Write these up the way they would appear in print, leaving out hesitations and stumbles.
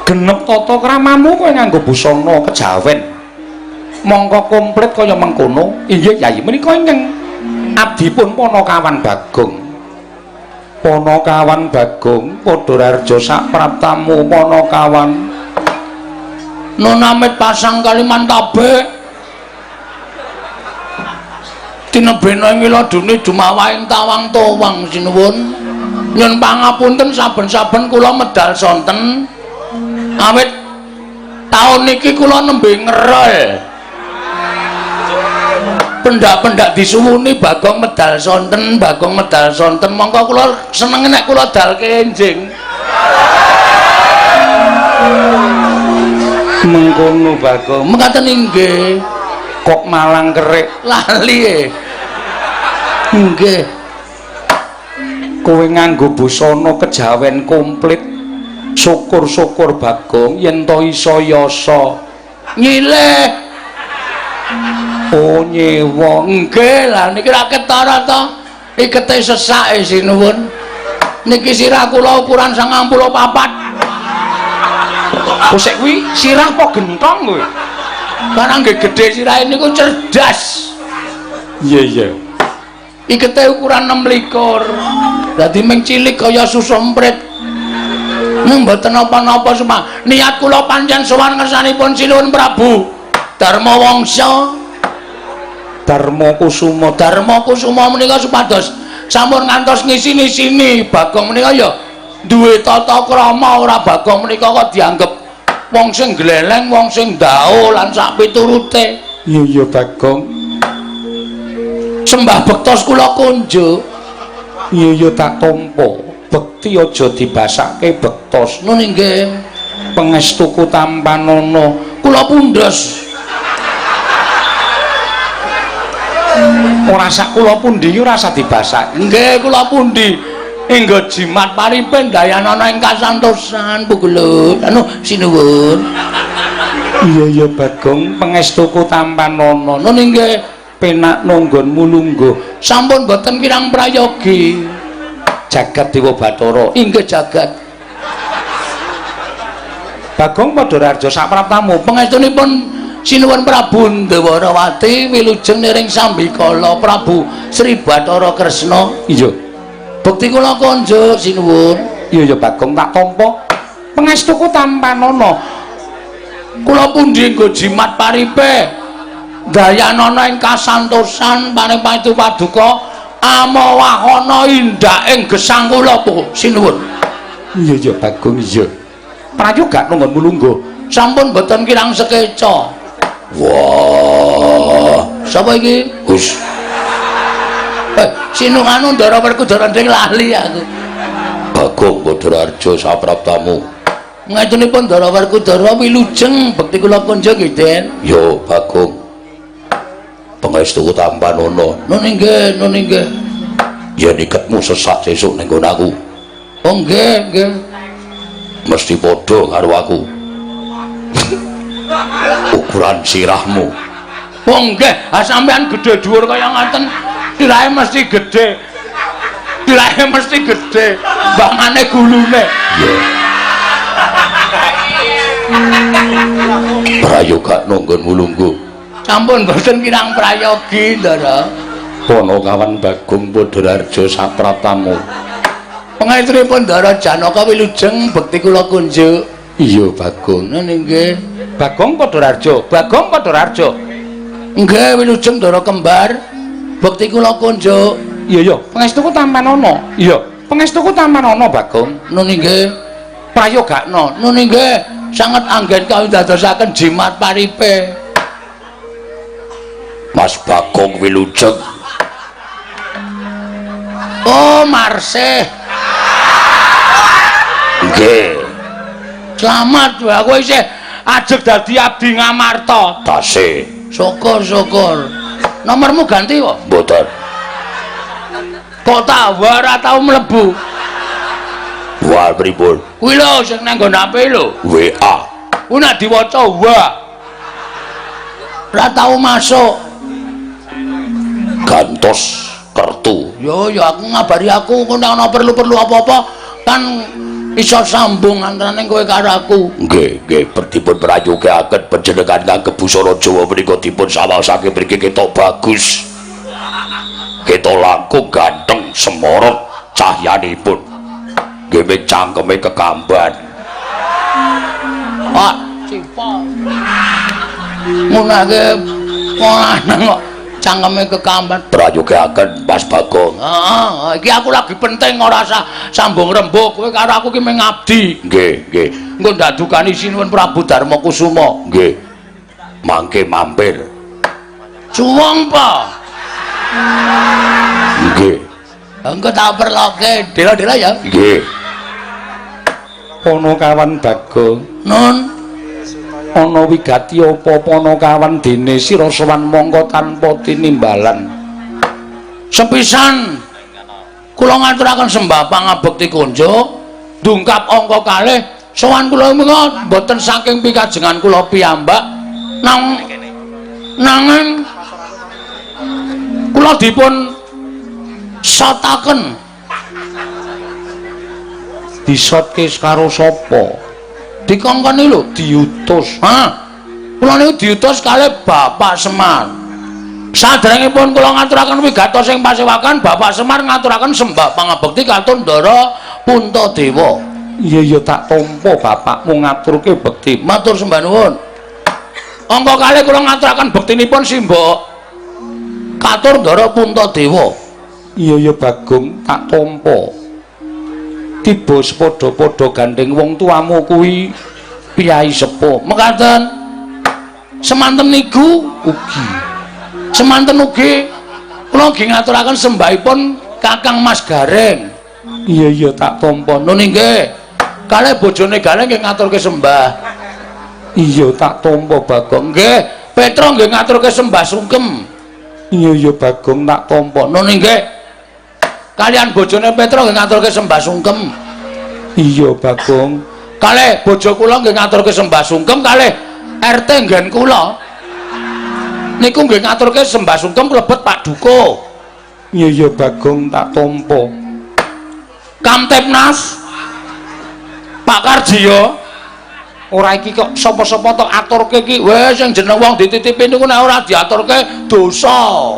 genep tata kramamu kowe nganggo busana kejawen mongko komplit kaya mengkono. Inggih Yayi, menika ingkang abdipun Panakawan Bagong. Panakawan Bagong padha rarja sak praptamu Panakawan nonamit pasang kaliman tabe tinebena miladune dumawahing tawang towang sinuwun nyun pangapunten saben-saben kula medal sonten awit taun niki kula nembe ngerol pendak-pendak disuwuni Bagong medal sonten mongko kula seneng nek kula dal kenjing mengkono Bagong mekaten inggih kok malang kerik lali nggih kowe nganggo busana kejawen komplit syukur-syukur Bagong yen to isa yasa nyilih oh nyewa nggih lah niki ra ketara to ikete sesak sinuwun niki sirah kula ukuran 94 kosek kuwi sirah apa gentong kowe barang nggih gedhe sirahe niku cerdas iya ikete ukuran 26 dadi ming cilik kaya susu emprit mboten napa-napa semua niat kula pancen sowan ngersanipun Sinuwun Prabu Darmawangsa Darma Kusuma menika supados sampun ngantos ngisi-sini Bagong menika ya duwe tata krama ora Bagong menika kok dianggep wong sing gleleng wong sing ndao lan sak piturute iya Bagong sembah bektos kula kunjuk iya tak tampa bekti aja dibasake bektos nun nggih pangestuku tampanana kula pundhos ora sak kula pundi ora usah dibasak nggih kula pundi enggo jimat paripen dayanana ing kasantosan pugulut anu sinuwun iya Bagong pangestuku tampanana nun nggih penak nonggonmu lungguh sampun boten kirang prayogi jagat Dewa Bathara inggih jagat Bagong padha rarja sak praptamu pangestunipun Sinuwun Prabu Ndawarawati wilujeng niring Sambikala Prabu Sri Bathara Kresna iya bekti kula konjuk sinuwun iya Bagong tak tampa pangestuku tampanana kula pundi nggo jimat paripe dayanana ing kasantosan paring paitu paduka amawahana indak ing gesang kula po sinuwun iya Bagong iya prayoga nunggonmu lungguh sampun boten kirang sekeca wah sapa iki Gus Sinunganu Ndara Werkudara ndeng lali aku Bagong Badararja sapraptamu ngatunipun Ndara Werkudara wilujeng bekti kula konjuk nggih Den yo Bagong pangestu tampanana nun inggih yen iketmu sesat sesuk ning nggon aku oh nggih mesti padha karo aku ukuran sirahmu oh nggih sampean gedhe dhuwur kaya ngaten sirahe mesti gedhe bangane gulune prayoga nunggonmu lungguh sampun boten kirang prayogi Ndara Panakawan Bagong Badararja sapraptamu pangaturipun Ndara Janaka wilujeng bekti kula kunjuk iya Bagong nggih Bagong Badararja nggih wilujeng Ndara kembar bekti kula kunjuk iya pangestuku tampanana iya pangestuku tampanana Bagong nun nggih prayogakna nun nggih sanget anggen kawitadosaken jimat paripe Mas Bagong wilujeng oh Marsih nggih selamat wae kowe isih ajeg dadi abdi Ngamarta tasih syukur nomormu ganti kok mboten kok tak ora tau mlebu wah pripun kuwi lho sing nang nggon HP lho WA kuwi nek diwaca wa ora tau masuk gantos kertu yo aku ngabari aku kok ana perlu-perlu apa-apa kan iso sambung antaraning kowe karo aku. Nggih, dipun prayogaken panjenengan nganggep busana Jawa menika dipun sawasake mriki ketok bagus. Ketok langkung ganteng semorot cahyanipun. Nggih cangkeme kekamban. Pak, cipol. Munake lanang kok cangkeme kekamban prayogaken Mas Bagong. Heeh, iki aku lagi penting ora usah sambung rembug. Kowe karo aku ki mung ngabdi. Nggih. Engko ndadukani sinuwun Prabu Darma Kusuma. Nggih. Mangke mampir. Suwung pa. Nggih. Engko tak perloke, dela-dela ya. Nggih. Ana kawan Bagong. Nun. Ana wigati apa-apa ana kawan dene sira sowan mongko tanpa tinimbalan. Sepisan kula ngaturaken sembah pangabekti konjo, ndungkap angka kalih sowan kula menika boten saking pikajengan kula piyambak nanging kula dipun sotaken. Disotke karo sapa? Dikongkoni lho diutus. Kula niku diutus kalih Bapak Semar. Saderengipun kula ngaturaken wigatos ing pasewakan, Bapak Semar ngaturaken sembah pangabekti katun Ndara Puntadewa. Iya tak tampa bapakmu ngaturke bekti. Matur sembah nuwun. Angka kalih kula ngaturaken bektinipun simbok katur Ndara Puntadewa. Iya Bagong tak tampa. Tiba sepadha-padha gandeng wong tuamu kuwi piyai sepuh. Mekaten semanten niku ugi. Semanten ugi kula nggih ngaturaken sembahipun Kakang Mas Gareng. Iya tak tampa. Nun nggih. Kalih bojone Gareng nggih ngaturke sembah. Iya tak tampa Bagong. Nggih, Petro nggih ngaturke sembah sungkem. Iya Bagong tak tampa. Nun nggih. Kalian bojone Petro nggih ngaturke sembah sungkem. Iya Bagong. Kalih bojo kula nggih ngaturke sembah sungkem, kalih RT nggen kula niku nggih ngaturke sembah sungkem klebet Pak Duko. Iya Bagong tak tampa. Kamtipnas Pak Karjiyo ora iki kok sapa-sapa tok aturke iki. Wis sing jeneng wong dititipi niku nek ora diaturke dosa.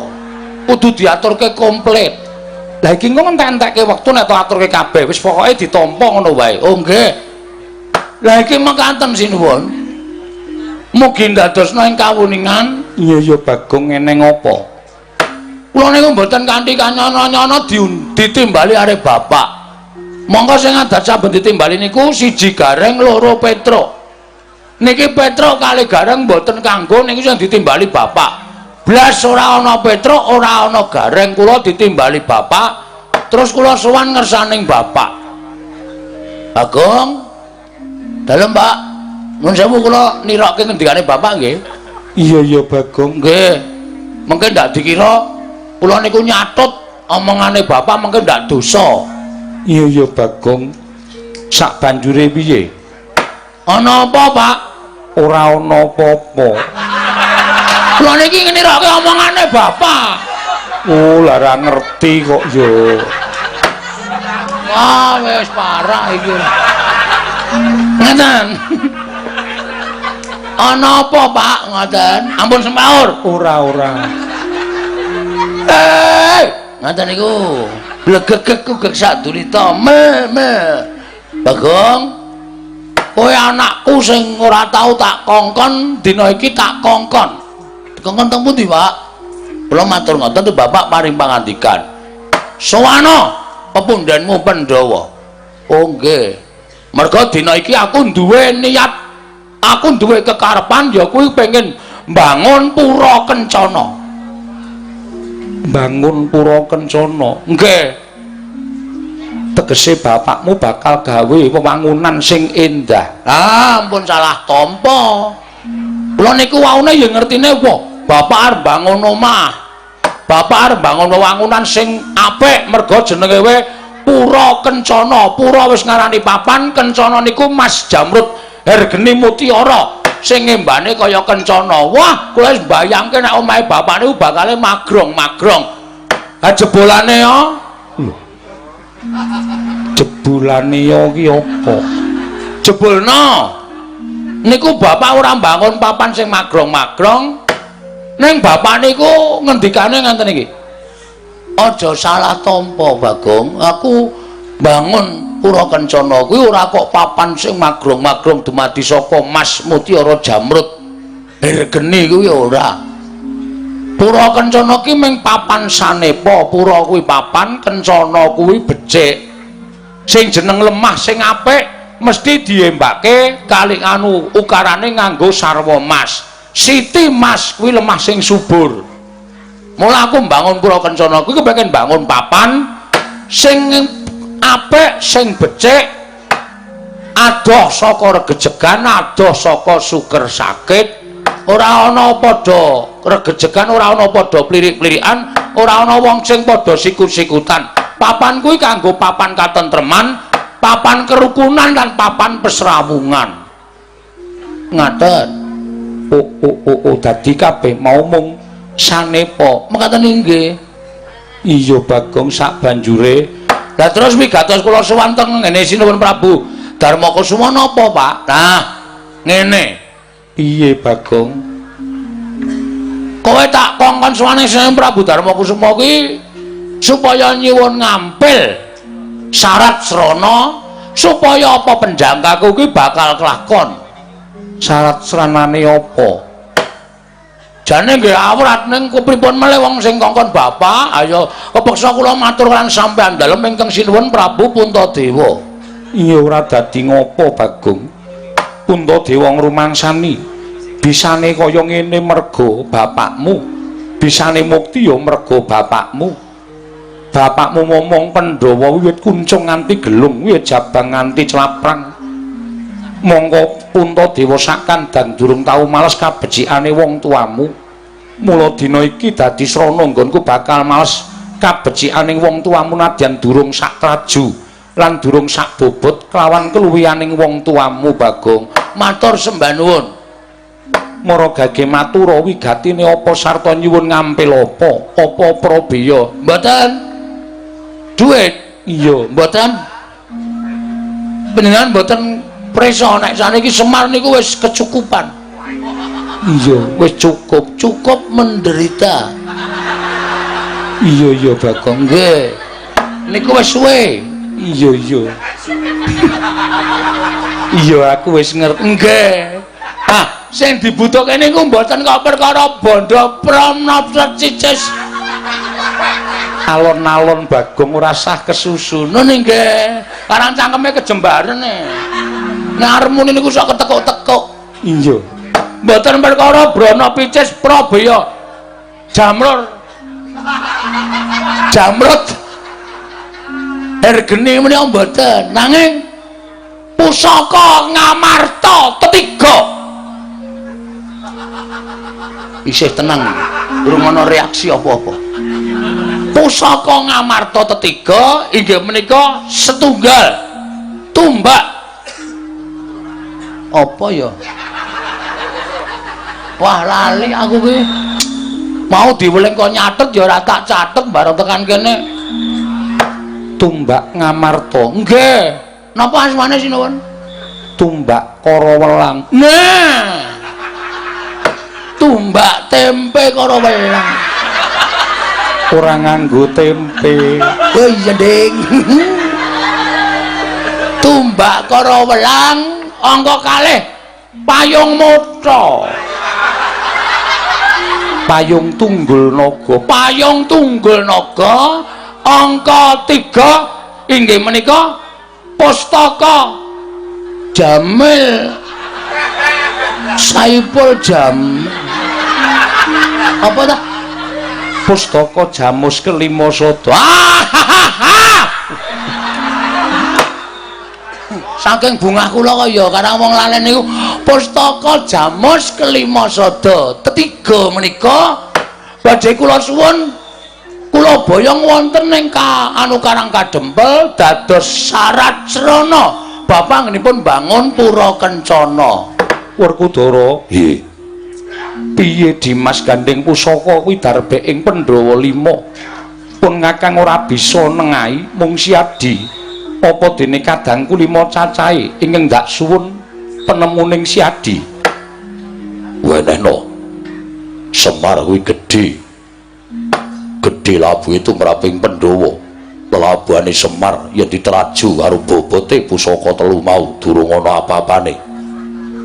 Kudu diaturke komplit. Lah iki engko entek-entekke wektu nek tak aturke kabeh wis pokoke ditampa ngono wae. Oh nggih. Lah iki mekaten sinuwun. Mugi ndadosna ing kawuningan. Iya Bagong eneng apa? Kula niku mboten kanthi kanyana-nyana ditimbali arek bapak. Monggo sing adat saben ditimbali niku siji Gareng, loro Petro. Niki Petro kali Gareng mboten kanggo niku sing ditimbali bapak. Blas ora ana Petro, ora ana Gareng, kula ditimbali bapak, terus kula sowan ngersaning bapak. Bagong, dalem Pak, nuwun sewu kula nirokke ngendikane bapak nggih. Iya Bagong. Nggih. Mengke ndak dikira kula niku nyatut omongane bapak mengke ndak dosa. Iya Bagong. Sak banjure piye? Ana apa, Pak? Ora ana apa-apa. Kula niki ngenirake omongane bapak. Oh, lara ngerti kok yo. Wah, wis parah iki. Ngeten. Ana apa, Pak? Ngoten. Ampun semaur. Ora. Ngoten niku. Blegegek gek sadurita. Bagong. Kowe anakku sing ora tau tak kongkon, dina iki tak kongkon. Kongkon teng pundi, Pak? Kula matur ngoten tuh Bapak paring pangandikan. Sowana pepundhenmu Pandhawa. Oh nggih. Merga dina iki aku duwe niat, aku duwe kekarepan ya kuwi pengen mbangun Pura Kencana. Bangun Pura Kencana. Nggih. Tegese bapakmu bakal gawe wewangunan sing endah. Ah, ampun salah tampa. Kula niku waune ya ngertine apa? Bapak arep bangun omah. Bapak arep bangun wewangunan sing apik merga jenenge we Pura Kencana. Pura wis ngarani papan, Kencana niku Mas Jamrut Hergeni Mutiara sing ngembane kaya Kencana. Wah, kula wis mbayangke nek omahe bapak niku bakale magrong-magrong. Ha jebolane ya. jebulane yo ki apa jebulna niku bapak ora mbangun papan sing magrong-magrong ning bapak niku ngendikane ngenten iki aja salah tampa Bagong aku bangun Pura Kencana kuwi ora kok papan sing magrong-magrong dumadi saka emas mutiara jamrut geni kuwi ora Pura Kencana ki mung papan sanepa pura kuwi papan Kencana kuwi becik sing jeneng lemah sing apik mesti diembake kali anu ukarane nganggo sarwa mas siti mas kuwi lemah sing subur mula aku mbangun Pura Kencana kuwi kepengin bangun papan sing apik sing becik adoh saka regejegan adoh saka suker sakit ora ana padha regejegan ora ana padha plirik-plirikan ora ana wong sing padha sikut-sikutan papan kuwi kanggo papan katentreman papan kerukunan dan papan pesrawungan ngaten dadi kabeh mau mung sanepa mekaten nggih iya Bagong sak banjure lah terus wigatos kula suwanteng ngene sinuwun Prabu Darmakusuma napa Pak nah ngene piye Bagong kowe tak kongkon suwane Sinuwun Prabu Darmakusuma kuwi supaya nyuwun ngampil syarat srana supaya apa penjangkaku kuwi bakal kelakon syarat sranane apa jane nggih awrat ning kepripun melih wong sing kongkon bapak ayo kepeksa kula matur lan sampean dalem ingkang sinuwun Prabu Puntadewa iya ora dadi ngopo Bagong Puntadewa ngrumangsani bisane kaya ngene mergo bapakmu bisane mukti ya mergo bapakmu bapakmu ngomong Pandhawa wiwit kuncung nganti gelung wiwit jabang nganti celaprang monggo Puntadewa sakandang durung tau males kabecikane wong tuamu mula dina iki dadi srana nggonku bakal males kabecikaning wong tuamu nadyan durung sak traju lan durung sak bobot kelawan keluwihaning wong tuamu Bagong matur sembah nuwun mara gage matura wigatine apa sarta nyuwun ngampil apa prabeya mboten duit iya mboten panjenengan mboten presa nek saniki Semar niku wis kecukupan iya wis cukup menderita iya Bagong nggih niku wis suwe iya iya aku wis ngerti nggih sing dibutuhke niku mboten kok perkara bondo pramnapsa cicis alon-alon Bagong ora sah kesusunun nggih karang cangkeme kejembaren nek armune niku sok ketekuk-tekuk iya mboten perkara brana picis prabaya jamrut ergeni menika mboten nanging pusaka ngamarta ketiga isih tenang durung ana reaksi apa-apa pusaka ngamarta ketiga inggih menika setunggal tumbak apa ya wah lali aku kuwi mau diweling kok nyatet ya ora tak catet bareng tekan kene tumbak ngamarta nggih napa asmane sinuwun tumbak Karawelang nah tumbak tempe Karawelang ora nganggo tempe oh iya ding tumbak Karawelang angka kalih payung mutha payung tunggul naga angka 3 inggih menika pustaka Jamil Saipul Jam apa ta pustaka Jamus Kelima Sada saking bungah kula kaya karang wong lalen niku pustaka Jamus Kelima Sada ketiga menika badhe kula suwun kula boyong wonten ing anu Karang Kadempel dados syarat srana bapaknipun bangun Pura Kencana Werkudara nggih piye Dimas gandeng pusaka kuwi darbe ing Pandhawa 5 pun ngakang ora bisa nengahi mung siadi apa dene kadangku lima cacahe ingkang ndak suwun penemuning Siadi. Wenehno Semar kuwi gedhe labuhe tumraping Pandhawa. Lelabuhane Semar yen diteraju karo bobote pusaka telu mau durung ana apa-apane.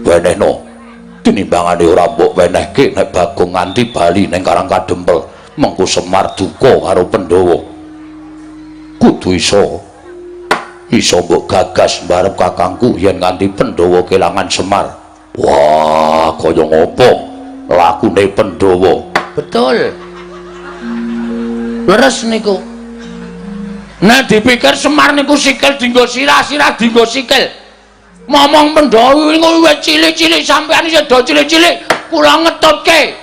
Wenehno tinimbangane ora mbok wenehke nek Bagong nganti bali ning Karang Kadempel mengko Semar duka karo Pandhawa. Kudu iso mbok gagas mbarep kakangku yen nganti Pandhawa kelangan Semar. Wah, kaya ngopo lakune Pandhawa? Betul. Leres niku. Nek dipikir Semar niku sikil dinggo sirah dinggo sikil. Momong Pandhawa niku wis cilik-cilik sampeyan isih do cilik-cilik kula ngetutke.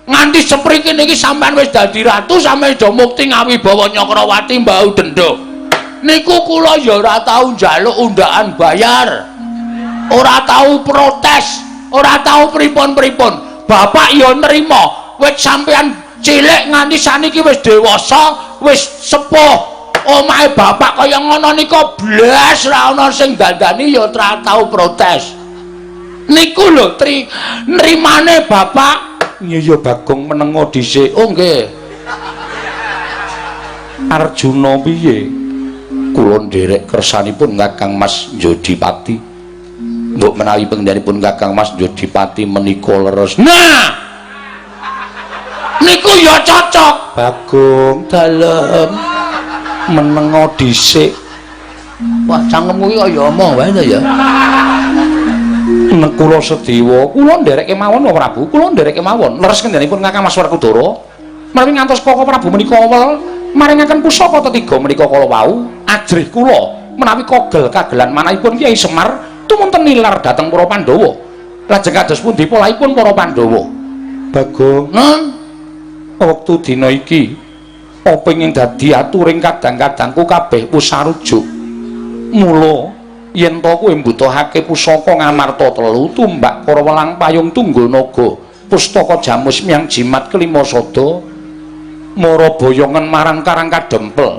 Nganti sepriki niki sampeyan wis dadi ratu sampeyan do mukti ngawibawa Nyakrawati mbau denda. Niku kula ya ora tau njaluk undakan bayar. Ora tau protes, ora tau pripun-pripun. Bapak ya nrimo, wis sampeyan cilik nganti saniki wis dewasa, wis sepuh. Omahe bapak kaya ngono nika blas ra ana sing dandani ya ora tau protes. Niku lho nrimane bapak. Ya Bagong menengo dhisik. Oh nggih. Arjuna piye? Kula nderek kersanipun Kakang Mas Jodipati. Mbok menawi pengendhanipun Kakang Mas Jodipati menika leres. Nah. Niku ya cocok. Bagong dalem menengo dhisik. Wah, cangkemmu iki kaya omong wae to ya. Nek kula sedewa, kula ndereke mawon Pak Prabu, kula ndereke mawon. Leres kendhanipun Kakang Mas Werkudara. Menawi ngantos Koko Prabu menika wel maringaken pusaka tetiga menika kala wau, ajrih kula menawi kogel kagelan manahipun Kyai Semar tumunten nilar dhateng para Pandhawa. Lajeng kados pundi polaipun para Pandhawa? Bagong, wektu dina iki apa ingin dadi aturing kadang-kadangku kabeh wis sarujuk. Mula yen to kowe mbutuhake pusaka Ngamarta telu tumbak para welang payung tunggul naga pustaka Jamus Miang Jimat kelima sada mara boyongan marang Karang Kadempel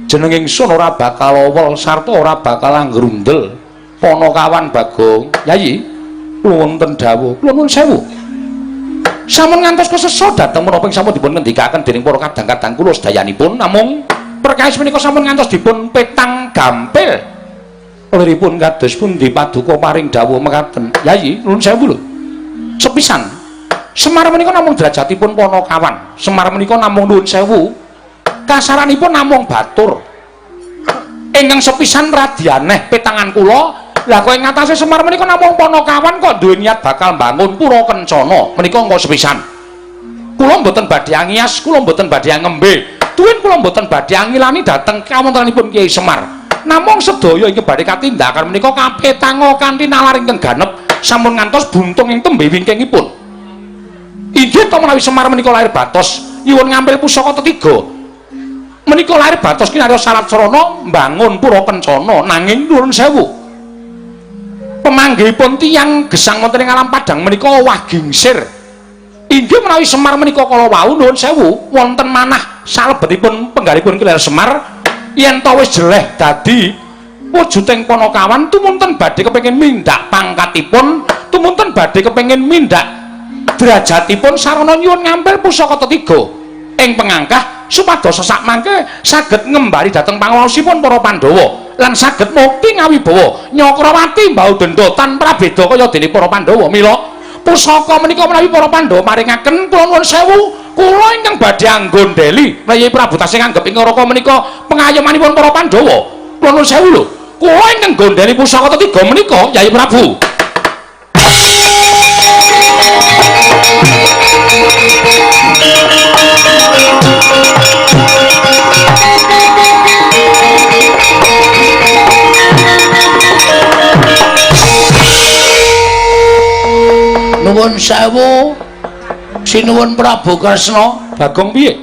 jeneng ingsun ora bakal awel sarta ora bakal anggrundel Panakawan Bagong. Yayi kula wonten dawuh kula nuwun sewu sampun ngantos kesesa dhateng menapa sampun dipun ngendikaken dening para kadang-kadang kula sedayanipun namung perkawis menika sampun ngantos dipun petang gampil liripun kados pundi paduka paring dawuh mekaten. Yayi nuwun sewu lho sepisan Semar menika namung derajatipun Panakawan. Semar menika namung nuwun sewu kasaranipun namung batur ingkang sepisan radyaneh petangan kula. Lah kowe ngatasé Semar menika namung Panakawan kok duwe niat bakal mbangun pura Kencana menika engko sepisan. Kula mboten badhe angias, kula mboten badhe ngembe. Tuwin kula mboten badhe angilani dhateng kawontenanipun Kyai Semar. Namung sedaya ingkang badhe katindakan menika kapetanga kanthi nalar ingkang ganep sampun ngantos buntung ing tembe wingkingipun. Inggih to menawi Semar menika lair batos nyuwun ngambil pusaka tetiga. Menika lair batos kinarya syarat srana mbangun pura Kencana nanging nuwun sewu. Pemanggihipun tiyang gesang wonten ing alam Padang menika owah gingsir. Inggih menawi Semar menika kala wau nuwun sewu wonten manah salebetipun penggalipun Kiler Semar yen to wis jeleh dadi wujuding Panakawan tumunten badhe kepengin mindhak pangkatipun, tumunten badhe kepengin mindhak derajatipun sarana nyuwun ngambil pusaka tetiga ing pengangkah supados sak mangke saged ngembali dhateng pangawaosipun para Pandhawa lan saged mukti ngawibawa Nyakrawati mbau denda tanpa beda kaya dene para Pandhawa. Mila pusaka menika menawi para Pandhawa maringaken kula nuwun sewu kula ingkang badhe anggondheli Kyai Prabu tasih nganggep ing raka menika pengayomanipun para Pandhawa. Kula nuwun sewu lho kula ingkang nggondheli pusaka tetiga menika Kyai Prabu. Nuwun sewu sinuwun Prabu Kresna. Bagong piye?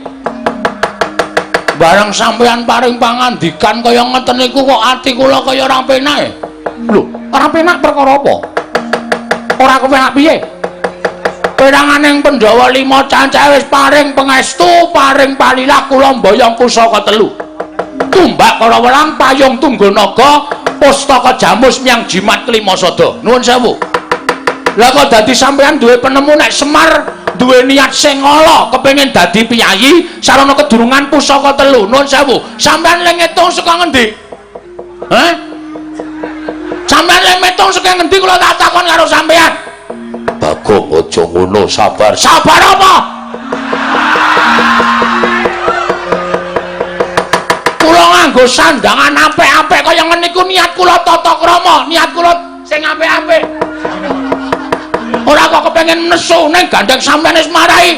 Bareng sampeyan paring pangandikan kaya ngeten niku kok ati kula kaya ora penak. Lho, ora penak perkara apa? Ora kepenak piye? Peranganing Pandhawa 5 cancah wis paring pangestu, paring palilah kula mboyong pusaka telu. tumbak kara welang payung tunggul naga pustaka jamus miang jimat kelima sada. Nuwun sewu. Lah kok dadi sampean duwe penemu nek Semar duwe niat sing ala kepengin dadi piyayi sarana kedurungan pusaka telu. Nuwun sewu. Sampean lek ngitung saka ngendi? Hah? Sampean lek ngitung saka ngendi kula tak takon karo sampean. Bagong aja ngono, sabar. Sabar apa? Kula nganggo sandangan apik-apik kaya ngene iku niat kula tata krama, niat kula sing apik-apik. Ora kok kepengin nesu ning gandeng sampeyan wis marai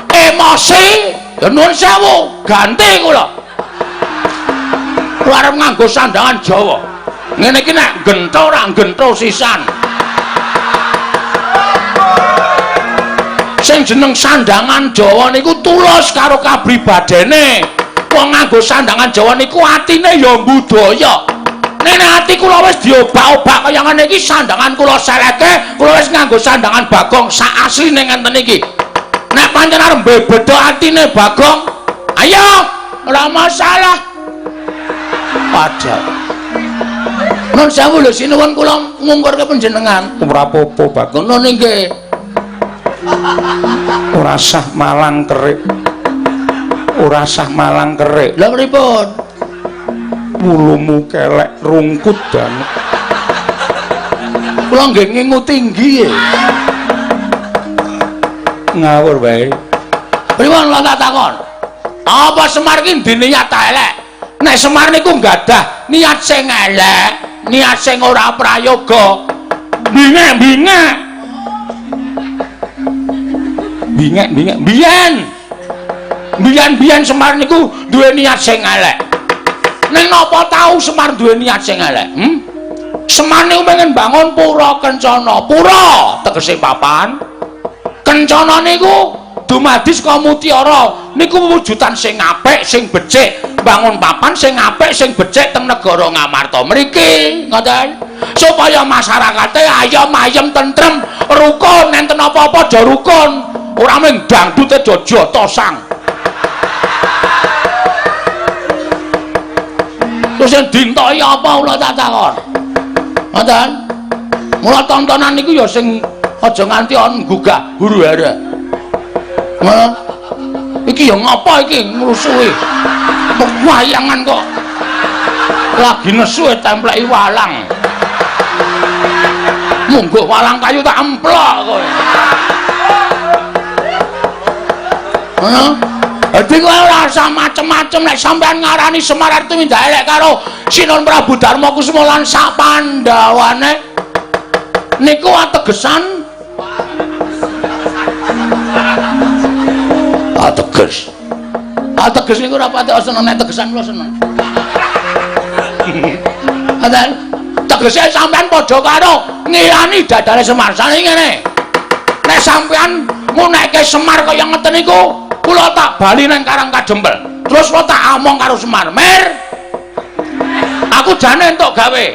emosi. Ya nuwun sewu, ganti kula. Kula arep nganggo sandangan Jawa. Ngene iki nek gentho ora gentho sisan. Sing jeneng sandangan Jawa niku tulus karo kabribadene. Wong nganggo sandangan Jawa niku atine ya budaya. Nek ati kula wis diobak-obak kaya ngene iki sandangan kula seleke, kula wis nganggo sandangan Bagong sak asline ngenten iki. Nek pancen arep bebeda atine Bagong, ayo, ora masalah. Padahal nun sewu lho sinuwun kula ngungkurke panjenengan. Ora apa-apa Bagong, nun nggih. Ora sah malang kerik. Ora sah malang kerik. Lha pripun? Wulumu kelek rungkut banget. Kula nggih ngingu tinggi. Ngawur bae. Pripun kula tak takon? Apa Semar ki diniat elek? Nek Semar niku nggadah niat sing elek, niat sing ora prayoga. Bingek-bingek. Bingek biyen Semar niku duwe niat sing elek. Ning napa tau Semar duwe niat sing elek? Semar niku pengen bangun pura Kencana. Pura tegese papan. Kencana niku dumadi saka mutiara. Niku wujudan sing apik, sing becik. Bangun papan sing apik, sing becik teng negara Ngamarta mriki, ngoten. Supaya masyarakate ayem tentrem, rukun, enten apa-apa aja rukun. Ora mung dangdute aja tosang. Terus yang dintoki apa kula tak takon? Ngoten. Mula tontonan niku ya sing aja nganti on gugah huru-hara. Ngono. Iki ya ngapa iki ngrusuhi? Kok wayangan kok lagi nesu templeki walang. Munggo walang kayu tak emplok kowe. Ngono. Dadi kowe ora usah macem-macem nek sampean ngarani Semar Artumindak elek karo Sinuhun Prabu Darmakusuma lan sak Pandhawane niku ategesan ateges niku ora pati seneng nek tegesan kula seneng. Ngoten. Tegese sampean padha karo ngilani dadane Semar. Sane ngene. Nek sampean ngunekke Semar kaya ngeten niku kula tak bali nang Karang Kadempel. Terus kula tak omong karo Semar, "Mir, aku jane entuk gawe.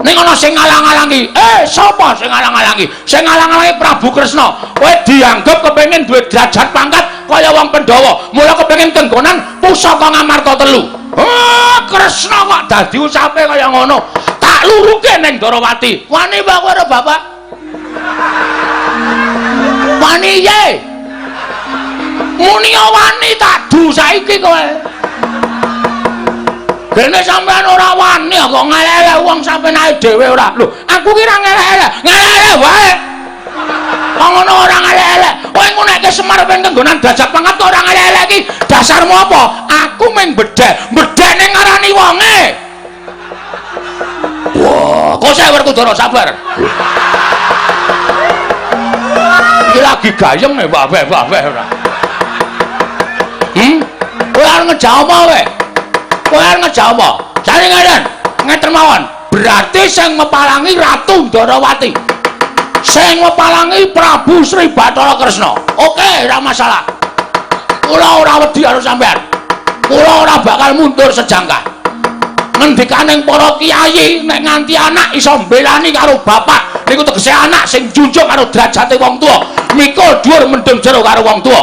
Ning ana sing ngalang-alangi." Sapa sing ngalang-alangi? Sing ngalang-alangi Prabu Kresna. Kowe dianggep kepengin duwe derajat pangkat kaya wong Pandhawa. Mula kepengin kenggonan pusaka Ngamarta telu. Kresna kok dadi usape kaya ngono. Tak luruke ning Darawati. Wani wae kowe karo bapak. Wani ye. Muni wani tak du saiki kowe. Dene sampean ora wani kok ngelele wong sampean ae dhewe ora. Lho, aku ki ra ngelele. Ngelele wae. Kok ngono ora ngelele. Kowe ngunekke Semar ben kenggonan derajat pangkat kok ora ngelele iki. Dasarmu apa? Aku mung bedhek. Bedhek ning ngarani wonge. Wah, kok saya Werkudara sabar. Iki lagi gayeng nek mbah-mbah ora. Kowe arep ngejawab apa kowe? Kowe arep ngejawab apa? Jane ngeten, ngeten mawon. Berarti sing mepalangi Ratu Darawati. Sing mepalangi Prabu Sri Bathara Kresna. Oke, ora masalah. Kula ora wedi karo sampean. Kula ora bakal mundur sejangkah. Ngendikaning para kiai nek nganti anak iso mbelani karo bapak, niku tegese anak sing junjung karo derajate wong tuwa. Mikul dhuwur mendem jero karo wong tuwa.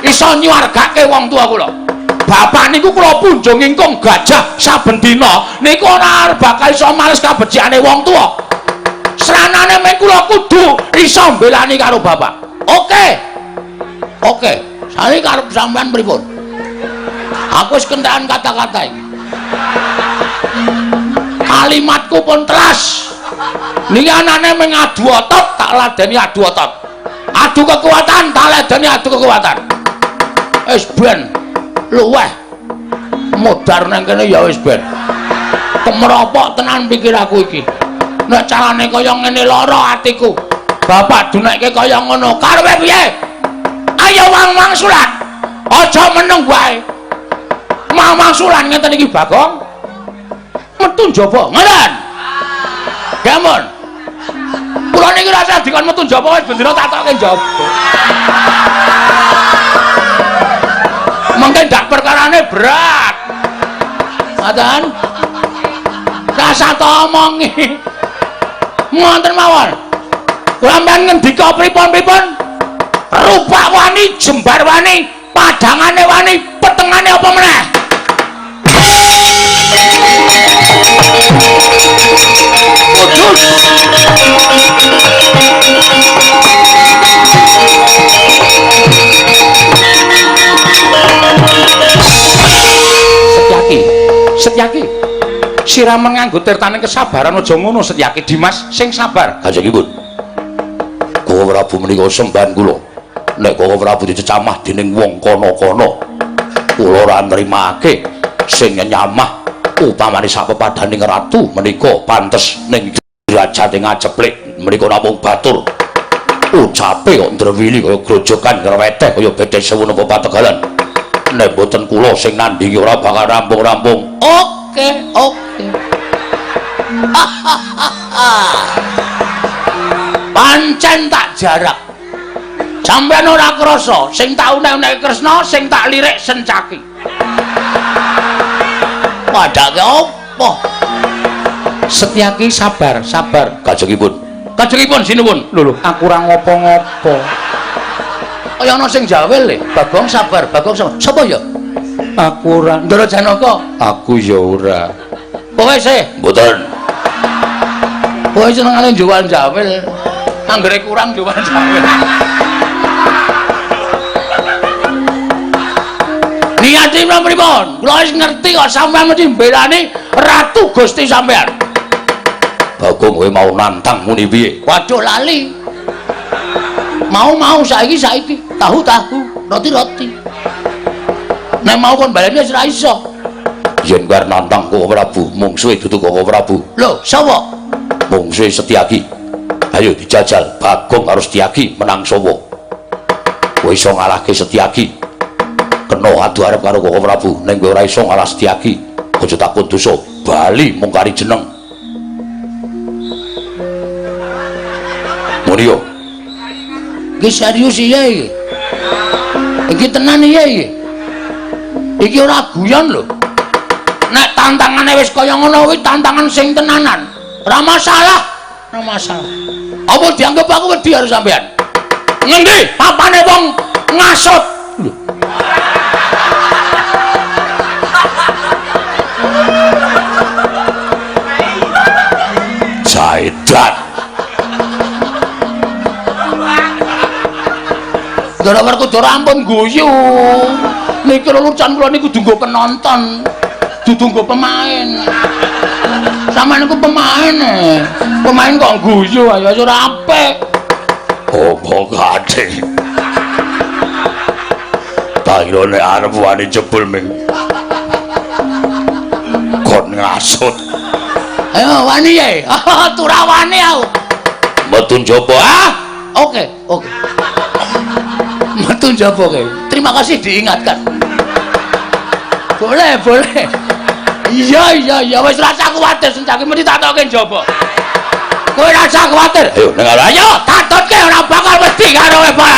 Iso nyuwargake wong tuwa kula. bapak niku kula punjung ingkung gajah saben dina niku ora arep bakal iso males kabeciane wong tuwa. Sranane men kula kudu iso mbelani karo bapak. Oke. Sane karep sampean pripun? Aku wis kentekan kata-kata iki. Kalimatku pun telas. Niki anane meng adu otot tak ladeni adu otot. Adu kekuatan tak ladeni adu kekuatan. Wis ben luweh modar nang kene ya wis ben. Kemropok tenan pikir aku iki. Nek carane kaya ngene lara atiku. Bapak dunekke kaya ngono. Karepe piye? Ayo wang-wangsulan. Aja meneng wae. Wang-wangsulan ngeten iki Bagong. Metu njaba. Ngoten. Gamun. Kula niki rasa dikon metu njaba wis bendera tak tokke njaba. Mungkin dak perkarane berat. Ngoten. Rasa to omongi. Ngoten mawon. Sampeyan ngendika pripun-pripun? Rupa wani, jembar wani, padangane wani, petengane apa meneh? Kudus. Setyaki. Sira menganggo tirtaning kesabaran aja ngono Setyaki Dimas sing sabar. Kanjengipun. Kowe Prabu menika sembahan kula. Nek kowe Prabu dicecamah dening wong kono-kono, kula ora nrimake sing nyamah upamane sapepadaning ratu menika pantes ning derajate ngaceplik menika namung batur. Ucape kok ndrewili kaya grojokan ngreweteh kaya bedhe sewu napa pategalan. Nek boten kula sing nandingi ora bakal rampung-rampung. Oke. Pancen tak jarak. Sampeyan ora krasa sing tak unek-unek Kresna, sing tak lirik Sencaki. Padake apa? Setyaki sabar. Kajengipun sinuwun. Lho, aku ora ngopo-ngopo. Kaya ana sing jawel le. Bagong sabar. Sapa ya? Aku ora. Ndara Janaka. Aku ya ora. Kowe sih? Mboten. Kowe senengane jual jawel. Anggere kurang jual jawel. Niatipun pripun? Kula wis ngerti kok sampeyan mesti mbelani Ratu Gusti sampeyan. Bagong kowe mau nantang muni piye? Waduh lali. Mau saiki tahu roti. Nek mau kon baleni wis ora iso. Yen bar nantang kowe Prabu, mungsuhe dudu kowe Prabu. Lho, sapa? Mungsuhe Setyaki. Ayo dijajal Bagong karo Setyaki menang sapa? Kowe iso ngalahke Setyaki. Kena adu arep karo kowe Prabu, ning kowe ora iso ngalah Setyaki. Aja takut dosa, bali mung kari jeneng. Muni yo. Iki serius iya iki. Iki tenan iya iki. Iki ora guyon lho. Nek tantangane wis kaya ngono kuwi tantangan sing tenanan. Ora masalah. Apa dianggap aku wedi karo sampean? Ngendi papane wong ngasut? Jaidan. Gara-gara kudu rampun guyu. Niki lulusan kula niku kudu nggo penonton, dudu nggo pemain. Sampeyan niku pemain. Pemain kok guyu ayo ora apik. Apa gade? Tak kira nek arep wani jebul ming. Kon ngasut. Ayo wani ya. Tura wani aku. Metu njaba ah? Oke. Metu njaba kowe. Terima kasih diingatkan. Boleh. Iya, wis rasa kuwatir Sencaki mesti tak tokke njaba. Kowe rasa kuwatir. Ayo nang ayo tak tokke ora bakal mesti karo kowe.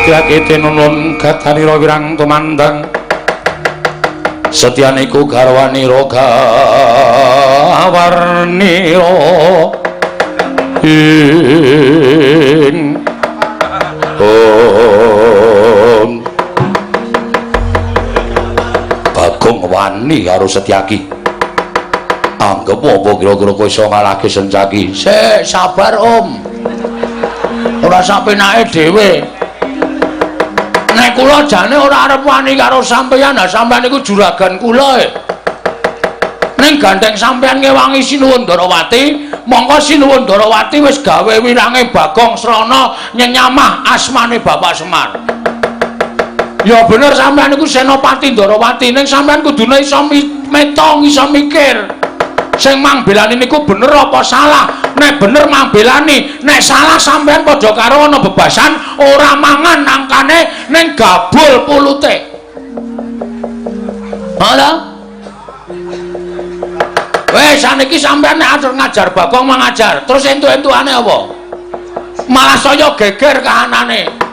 Setyaki tinunun gatanira wirang tumandang Setyaniko garwanira gawarnira ing Bagong wani karo Setyaki anggep apa kira-kira kowe iso ngalahke Setyaki sik sabar Om ora sampe nae dhewe nek kula jane ora arep wani karo sampeyan ha sampeyan iku juragan kula ning gandeng sampeyan ngewangi Sinuwun Darawati mongko Sinuwun Darawati wis gawe wirange Bagong Srana nyenyamah asmane Bapak Semar ya bener sampeyan iku Senopati Darawati ning sampeyan kudune iso metong iso mikir sing mang belani niku bener apa salah nek bener mang belani nek salah sampean padha karo ana bebasan ora mangan nangkane ning gabul pulute ana wes saniki sampean nek atur ngajar Bagong mangajar terus entuk-entukane apa malah saya geger kahanane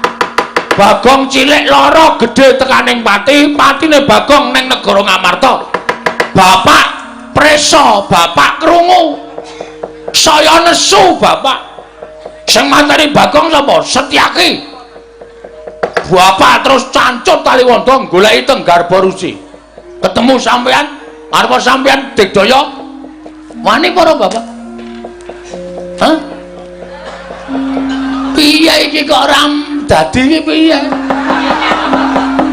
Bagong cilik lara gedhe tekaning pati patine Bagong ning negara Ngamarta bapak preso bapak krungu saya nesu bapak sing mantani Bagong sapa Setyaki bapak terus cancut Taliwondo goleki teng Garbarusi ketemu sampean arep sampean digdaya wani para bapak hah piye iki kok ram dadi iki piye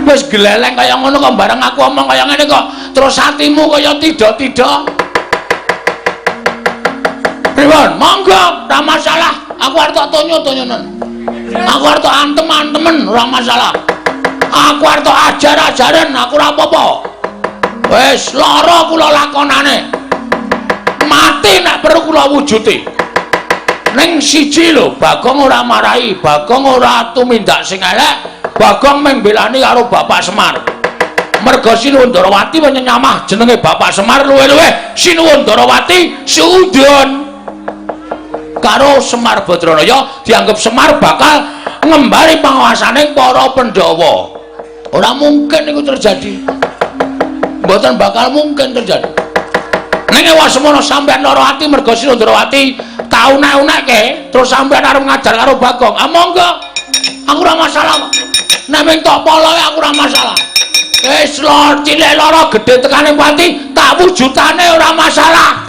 wis gleleng kaya ngono kok bareng aku omong kaya ngene kok terus hatimu kaya tidak-tidak pripun monggo ora masalah aku arep tak tonyo-tonyonan aku arep tak antem-antemen ora masalah aku arep tak ajar-ajaran aku ora apa-apa wis lara kula lakonane mati nek perlu kula wujuti ning siji lho Bagong ora marahi Bagong ora tumindak sing elek Bagong membelani karo Bapak Semar merga Sinuwun Darawati nyenyamah jenenge Bapak Semar luwe-luwe Sinuwun Darawati suudon karo Semar Badranaya dianggap Semar bakal ngembari panguwasaning para Pandhawa ora mungkin iku terjadi mboten bakal mungkin terjadi ning ewasemono sampean lara ati merga Sinuwun Darawati tau nek-nekke terus sampean arep ngajar karo Bagong monggo aku ora masalah nek mung tok poloe aku ora masalah wis lor cilik lara gedhe tekaning pati tak wujudane ora masalah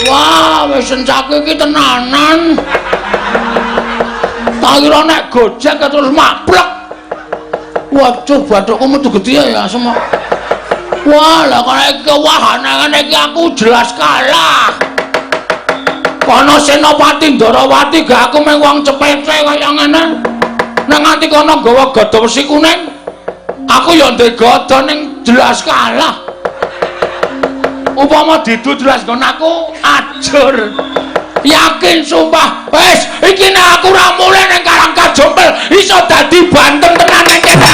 wah wis Setyaki iki tenanan tak kira nek gojek terus maplek waduh bathukku metu gedhe ya semua wah lah kok iki wahane ngene iki aku jelas kalah kono Senopati Darawati gak aku mung wong cepete kaya ngene nang nganti kono gawa gada wesi kuning aku ya ndek gada ning jelas kalah upama didu jelas ngono aku ajur yakin sumpah wis iki nek aku ora mulih ning Karang Kajompel iso dadi banteng tenan ning kene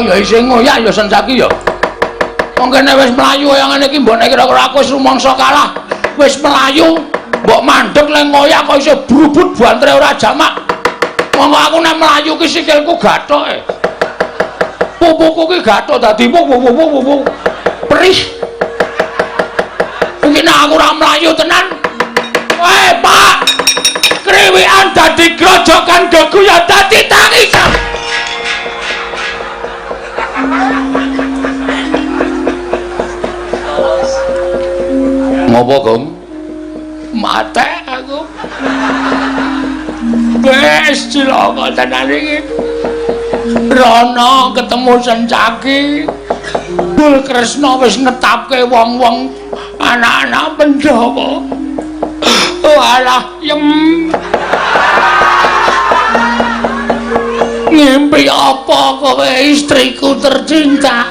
kaya isih ngoyak ya Setyaki ya wong kene wis mlayu kaya ngene iki mbok nek kira-kira aku wis rumangsa kalah wis mlayu mbok mandeg le ngoyak kok isih brubut bantre ora jamak monggo aku nek mlayu ki sikilku gathoke pupuku ki gathok dadi pupu perih iki nek aku ora mlayu tenan Pak kriwikan dadi grojokan geguyon dadi tangisan ngopo Gong mate aku wis cilaka tenan iki Rana ketemu Setyaki Bul Kresna wis ngetapke wong-wong anak-anak Pandhawa alah yem. Ngimpi apa kowe istriku tercinta?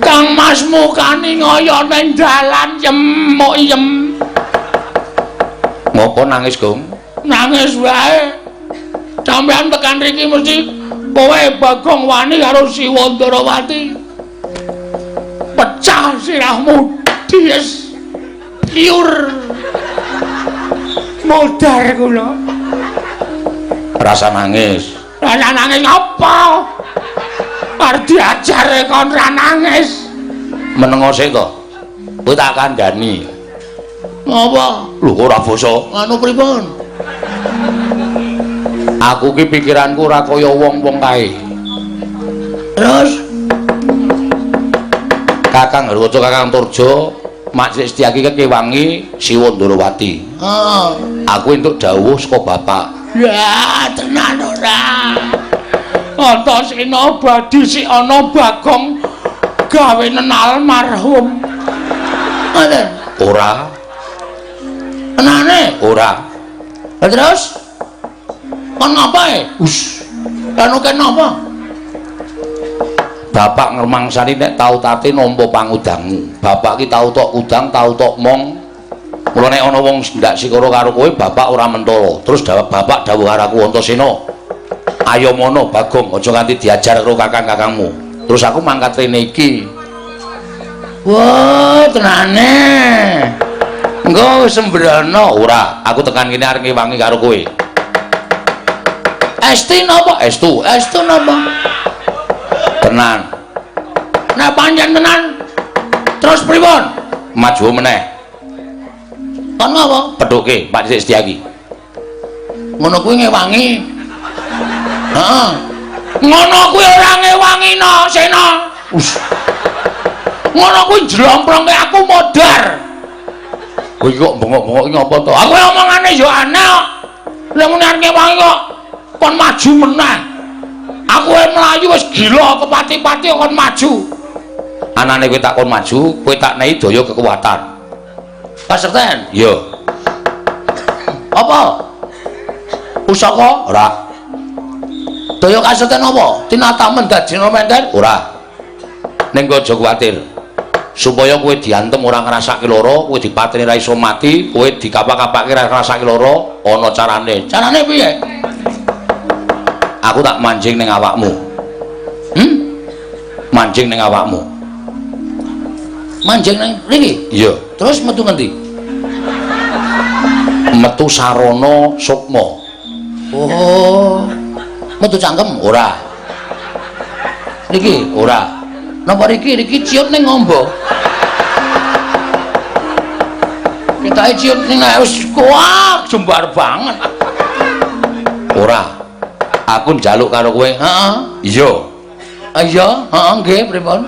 Kang Mas mukane ngoyo ning dalan yem mok yem. Ngopo nangis, Gong? Nangis wae. Sampeyan tekan riki mesti kowe Bagong wani karo Siwa Ndarawati. Pecah sirahmu dies piur. Modar kula. Rasa nangis. Rasa nangis apa? Arep diajare kon ra nangis. Menengo sik to. Kowe tak kandhani. Apa? Lho kok ora basa? Anu pripun? Aku ki pikiranku ora kaya wong-wong kae. Terus Kakang Harwaca Kakang Turja Mak Setyaki kewangi Siwa Ndarawati. Heeh. Aku entuk dawuh saka bapak. Ya, tenan ora. Antasena badi sik ana Bagong gawe nenal marhum. Ngoten. Ora. Tenane? Ora. Lah terus? Kon ngapae? Us. Anu kenapa? Bapak ngremangsani nek tau tate nampa pangudangmu. Bapak ki tau tok udang, tau tok mong. Mula nek ana wong ndak sikara karo kowe, bapak ora mentala. Terus bapak dawuh karo aku Antasena. Ayo mono Bagong, aja nganti diajar karo kakang-kakangmu. Terus aku mangkat rene iki. Wah, tenane. Engko sembrono ora, aku tekan kene arep ngewangi karo kowe. Esti napa? Estu napa? Tenan. Nek pancen tenan. Terus pripun? Maju meneh. Kon ngapa? Pedhuke Pak Setyaki. Ngono kuwi ngewangi. Heeh. Ngono kuwi ora ngewangino, Sena. Ngono kuwi jlomprongke aku modar. Kowe kok bengok-bengok ngapa to? Aku omongane yo aneh kok. Nek muni arep ngewangi kok kon maju meneh. Aku mlayu wis gila kepati-pati kon maju. Anane kowe tak kon maju, kowe tak nehi daya kekuatan. Kasekten? Yo. Apa? Pusaka? Ora. Daya kasekten apa? Tinatamen dadina menten? Ora. Ning aja kuwatir. Supaya kowe diantem ora ngrasake lara, kowe dipateni ra iso mati, kowe dikapak-kapake ra ngrasake lara, ana carane. Carane piye? Aku tak manjing ning awakmu. Manjing ning awakmu. Manjing ning mriki? Iya. Terus metu ngendi? Metu sarana sukma. Oh. Metu cangkem? Ora. Niki ora. Napa riki ciut ning ngombo. Kita ciut ning wis kuat jembar banget. Ora. Aku njaluk karo kowe. Heeh. Iya. Iya, heeh nggih, pripun?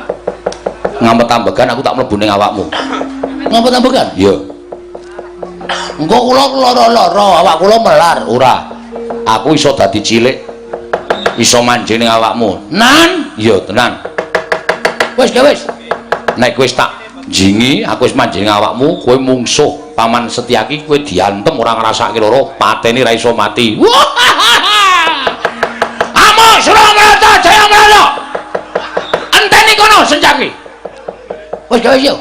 Ngampet ambegan aku tak mlebu ning awakmu. Ngampet ambegan? Iya. Engko kula lara-lara, awak kula melar. Ora. Aku iso dadi cilik. Iso manjing ning awakmu. Nan? Iya, tenan. Wis, wis. Nek kowe tak jingi, aku wis manjing awakmu, kowe mungsuh Paman Setyaki, kowe diantem ora ngrasake lara, pateni ra iso mati. Amo Suramata Jayamala. Enteni kono Setyaki. Wis, wis yo.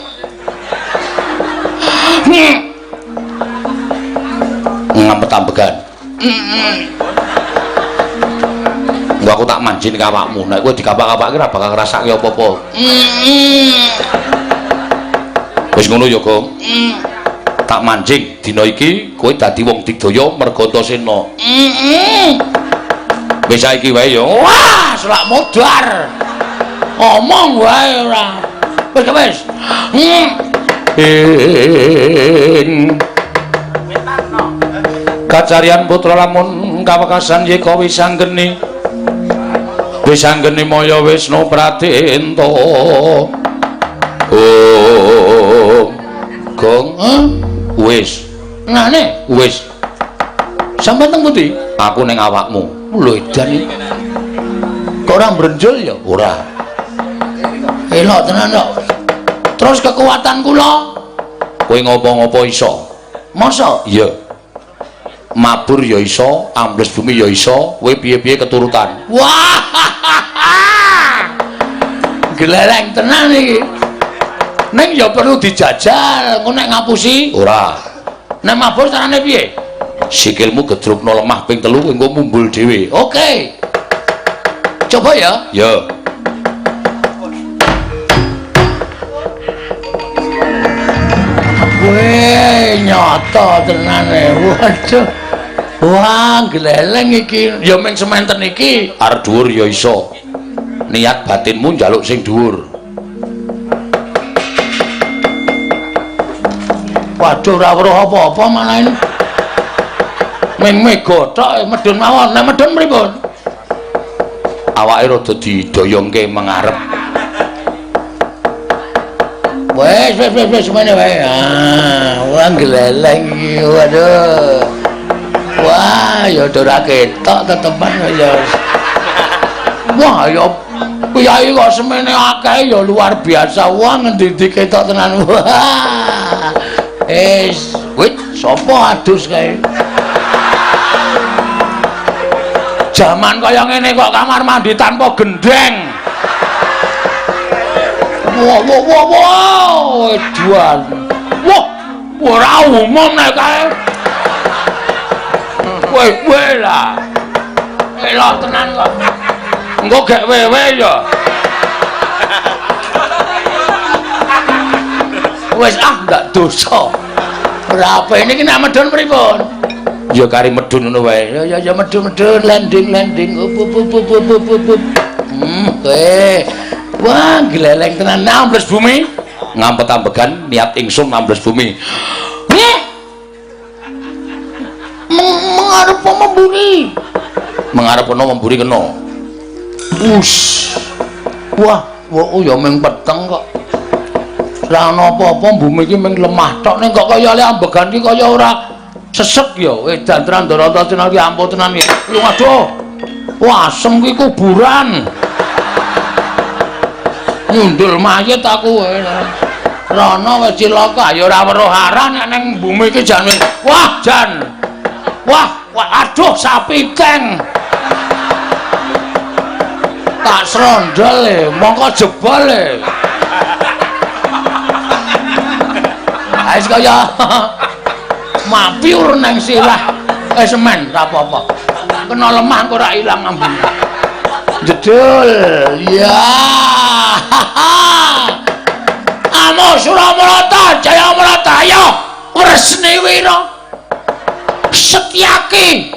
Ngampet ambegan. Aku tak manjing ning awakmu. Nek kowe dikapak-kapake ora bakal ngrasake apa-apa. Wis ngono ya, Gong. Tak manjing dina iki kowe dadi wong digdaya merga Antasena. Wis saiki wae ya. Wah, selak modar. Omong wae ora. Wis. Kacarian putra lamun kawekasan yeka wisanggeni. Wisanggeni Maya Wisnu Pratenta. Oh. Gong, wis. Ngene? Wis. Sampeyan teng pundi? Aku ning awakmu. Lho edan iki. Kok ora mbrenjol ya? Ora. Elok tenan kok. Terus kekuatan kula kowe ngopo-ngopo iso. Masa? Iya. Mabur ya iso, ambles bumi ya iso, kowe piye-piye keturutan. Wah. Geleleng tenan iki. Ning ya perlu dijajal, engko nek ngapusi ora. Nek mabur carane piye? Sikilmu gedrukno lemah ping 3 engko mumbul dhewe. Oke. Coba ya. Ya. Weh, nyata tenane. Waduh. Wah, geleleng iki. Ya ming sementen iki arep dhuwur ya iso. Niat batinmu njaluk sing dhuwur. Waduh, ora weruh apa-apa malah ini. Ming mega tok medun mawon. Nek medun pripun? Awake rada didoyongke mengarep. Wes semene wae. Wah geleleng iki. Waduh. Wah, ya ora ketok tetepan ya. Wah, ya kiai kok semene akeh ya luar biasa. Wah, ngendi ketok tenan. Wah. Wis sapa adus kae? Jaman kaya ngene kok kamar mandi tanpa gendeng. Wow, edan. Wah, ora umum nek kae. Kowe lah. Elok tenan kok. Engko gek wewe ya. Wis ndak dosa. Ora apa ini nek medun pripun? Ya kari medun ngono wae. Ya medun landing. Wah, geleleng tenan nambles bumi. Ngampet ambegan niat ingsun nambles bumi. Mengarep memburi. Mengarep ana memburi kena. Wah, ya ming peteng kok. Ora ana apa-apa bumi iki ming lemah tok ning kok kaya le ambegan iki kaya ora sesek ya. Edan tenan Darata tenan iki ampun tenan iki. Waduh. Wah, asem ki kuburan. Nyundul mayit aku Rono wis cilaka ya ora weruh arah nek ning bumi iki jan wah jan wah aduh sapi teng tak srondol mongko jebol wis kaya mapiur nang sirah semen ora apa-apa kena lemah kok ora ilang ambune jedul ya Amo Suramarata Jayamarata ayo Wresni Wira Setyaki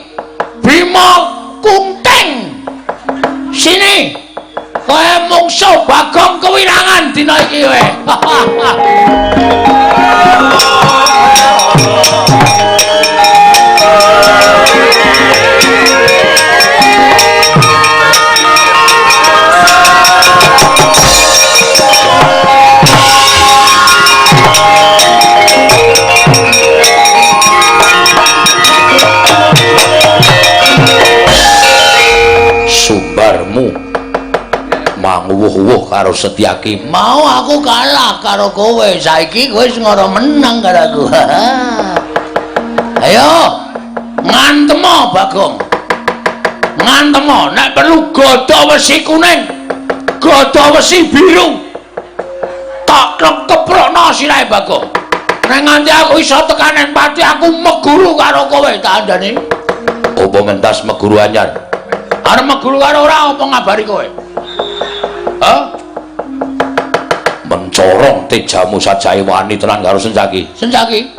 Bima Kunting sini kowe mungsuh Bagong Kewirangan dina iki kowe sumbarmu manguwuh-wuh karo Setyaki mau aku kalah karo kowe saiki kowe wis ngara menang karo aku ayo ngantemo Bagong ngantemo nek perlu gada wesi kuning gada wesi biru tak keprokno sirahe Bagong nek nganti aku iso tekanen pati aku meguru karo kowe tak andani apa mentas meguru anyar arep meguru karo ora apa ngabari kowe? Hah? Mencorong tejamu sajae wani tenan karo Sencaki. Sencaki.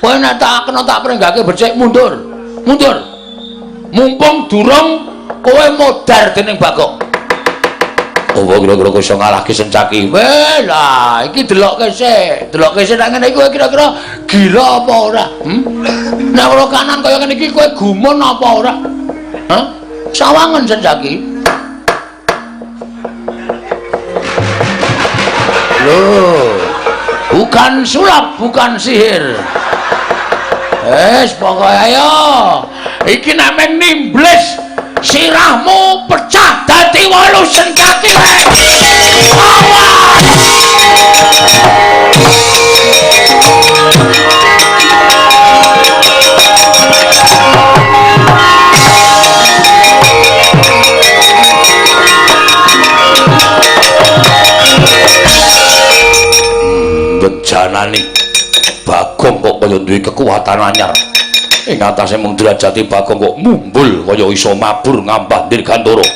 Kowe nek tak kena tak prenggake becik mundur. Mundur. Mumpung durung kowe modar dening Bagong. Apa kira-kira kowe iso ngalahke Sencaki? Weh lah, iki delokke sik. Delokke sik nek ngene iki kowe kira-kira gila apa ora? Nek ora kanan kaya ngene iki kowe gumun apa ora? Hah? Sawangan Sencaki. Loh, bukan sulap, bukan sihir. Pokoknya ayo. Iki namanya nimblis sirahmu pecah dadi 8 Sencaki. Awas! nggon janani Bagong kok kaya duwe kekuatan anyar. Ing atase mung derajate Bagong kok mumbul kaya iso mabur ngambah Dirgantara.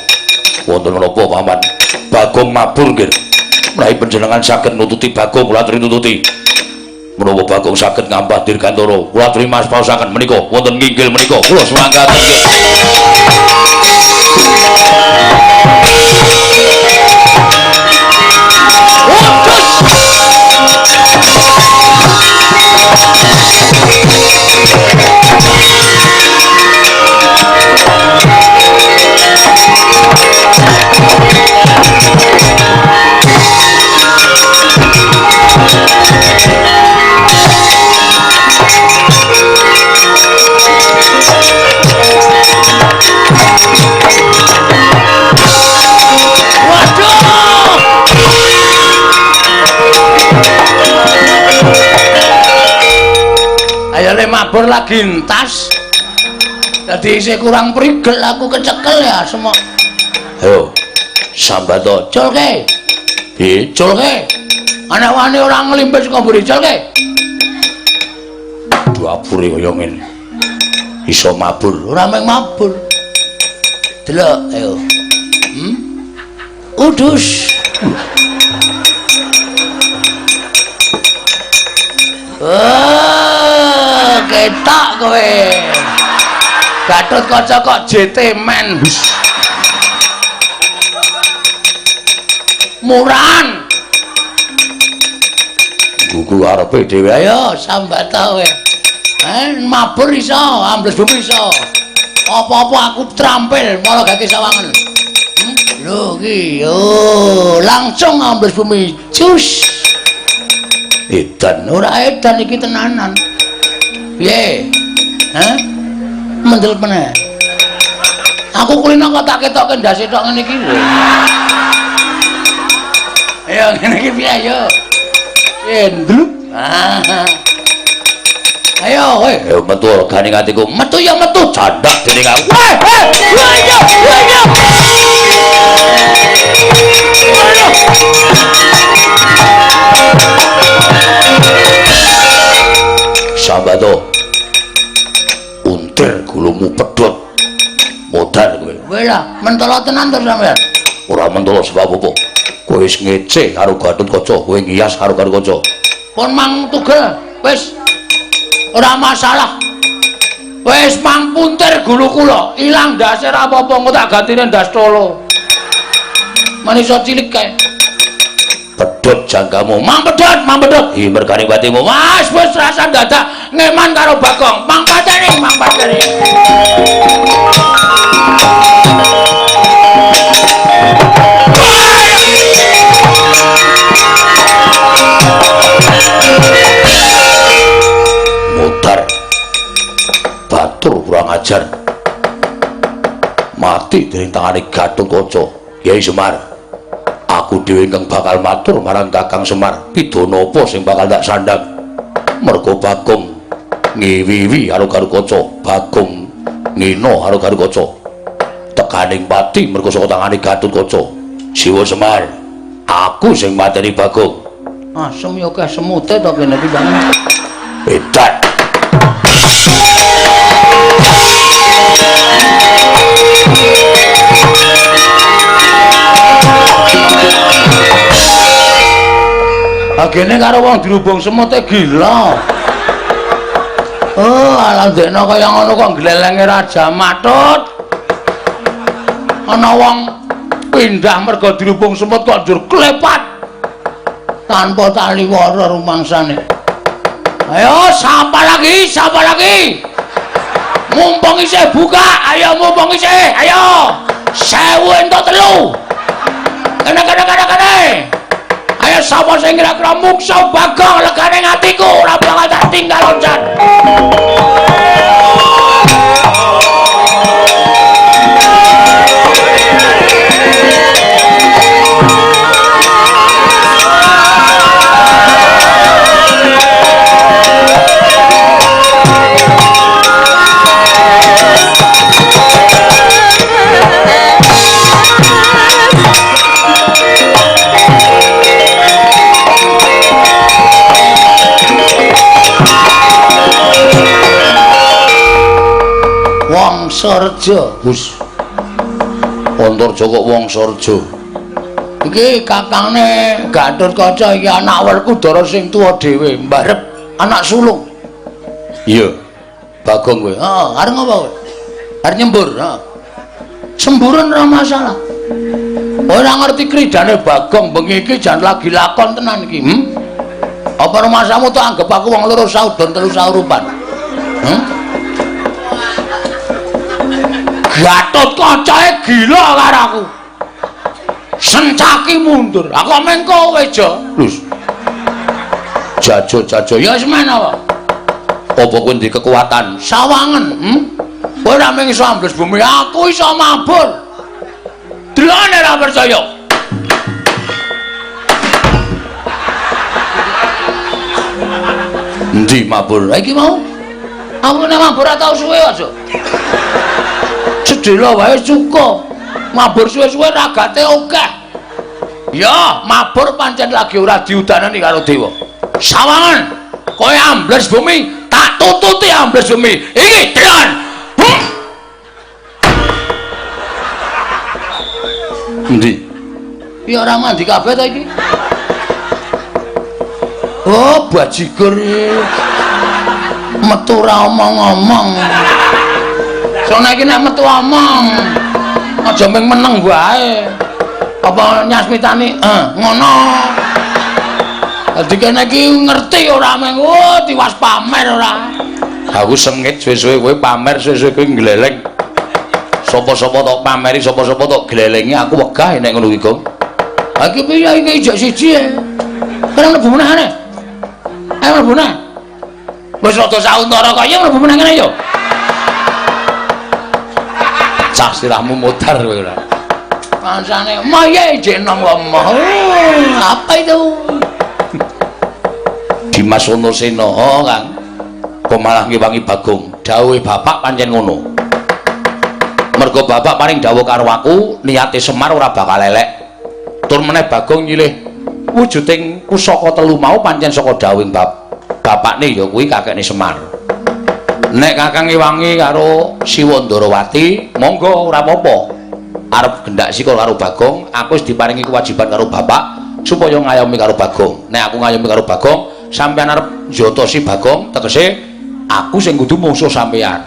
Wonten menapa paman? Bagong mabur nggih. Menawi panjenengan saged nututi Bagong kula aturi nututi. Menapa Bagong saged ngambah Dirgantara, kula aturi maspaosaken menika wonten nginggil menika kula sumanggaten nggih. Ayane mabur lagi entas. Dadi isih kurang prigel aku kecekel ya semua. Ayo, Sambata, Culke. piye? Culke. Ana wani ora nglimpis kok mburi culke. Dapure kaya ngene. Iso mabur. Ora mung mabur. Delok, ayo. Kudus. Ketok kowe. Gatot Kaca kok JT men. Muran. Gugu arepe dhewe Ayo Sambata kowe. Mabur iso, ambles bumi iso. Apa-apa aku trampil malah gak kesawangan. Lho iki yo langsung ambles bumi cus. edan. Ora edan iki tenanan. Piye? Hah? Mendel meneh. Aku kulino kok tak ketokke ndase tok ngene iki lho. Ayo ngene iki piye ayo. Endluk. Ayo kowe. Ayo metu regane atiku. Metu ya metu. Candak dening aku. Sambata. Untir gulumu pedhot. Modal kowe. Kowe lah mentolo tenan to sampean. Ora mentolo sebab apa? Kowe wis ngece karo Gatot Kaca, kowe ngias karo Gatot Kaca. Pun mang tugel. Wis. Ora masalah. Wis mang puntir gulu kula, ilang ndase ra apa-apa engko tak gantine ndas tolo. Manisa cilik kae. Pedhot jangkamu. Mang pedhot. Hi mergane batimu. Mas wis rasa dadak ngeman karo Bagong. Mang pateni. Mutar. Batur kurang ajar. Mati dening tangane Gatot Kaca. Kyai Semar. Aku dhewe ingkang bakal matur marang Kakang Semar, pidana apa sing bakal tak sandhang. Merga Bagong ngiwiwi karo Gatot Kaca, Bagong ngina karo Gatot Kaca. Tekaning pati merga saka tangane Gatot Kaca. Siwa Semar, aku sing mateni Bagong. Asem yo akeh semute to kene iki banget. Edan. Agene karo wong dirubung semute gila. Oh, ala ndekno kaya ngono kok glelenge Raja Matut. Ana wong pindah merga dirubung semut kok njur klepat. Tanpa tali wara rumangsane. Ayo, sapa lagi? Mumpung isih buka, ayo mumpung isih, ayo. 1000 entuk 3. Kene. Ayo sapa sing kira-kira mungsuh Bagong legane atiku ora bakal tak tinggal oncan. Wangsareja. Wus. Antarja kok Wangsareja. Iki kakangne Gatotkaca iki anak Werkudara sing tuwa dhewe, mbarep anak sulung. Iya. Bagong kowe. Heeh, arep ngopo kowe? Arep nyembur, heeh. Semburan ora masalah. Ora ngerti kridane Bagong bengi iki jan lagi lakon tenan iki. Apa rumasamu tak anggap aku wong loro saudon telu saurupan? Gatotkacae gila karo aku. Sencaki mundur. Aku meng kowe, Jo. Lus. Jajo Ya wis men apa? Apa kowe ndek kekuatan? Sawangen, Kowe ora mung iso ambles bumi, aku iso mabur. Delone ora percaya. Endi mabur? Iki mau. Aku nek mabur ora tau suwe aja. Sedhela wae cukup. Mabur suwe-suwe ragate akeh. Ya, mabur pancen lagi ora diudanani karo dewa. Sawangen, kowe ambles bumi, tak tututi ambles bumi. Iki delon. Endi? Ya ora mandi kabeh ta iki. Oh, bajigur metu ora omong-omong. Soale iki nek metu omong, aja mung meneng wae. Apa nyasmitani? Ngono. Dadi kene iki ngerti ora mung tiwas pamer ora. Aku sengit suwe-suwe kowe pamer suwe-suwe kowe gleleng. Sapa-sapa tok pameri, sapa-sapa tok glelengi aku wegah nek ngono iki, Gong. Ha iki piye iki ijek siji e. Kan mlebu meneh ane. Ayo mlebu meneh. Wis rada sauntara kaya mlebu meneh kene yo. Cah sirahmu modar kowe ora. Pansane maya ijek nang lemah. Apa itu? Dimas Antasena, Kang. Kok malah ngewangi Bagong. Dawuhe bapak pancen ngono. Mergo bapak paring dawuh karo aku, niate Semar ora bakal elek. Tur meneh Bagong nyilih wujuding pusaka telu mau pancen saka dawuhing bapakne ya kuwi kakekne Semar. Nek Kakang ngewangi karo Siwa Ndarawati, monggo ora apa-apa. Arep gendak sikul karo Bagong, aku wis diparingi kewajiban karo bapak supaya ngayomi karo Bagong. Nek aku ngayomi karo Bagong, sampeyan arep njotosi Bagong, tegese aku sing kudu mungsuh sampeyan.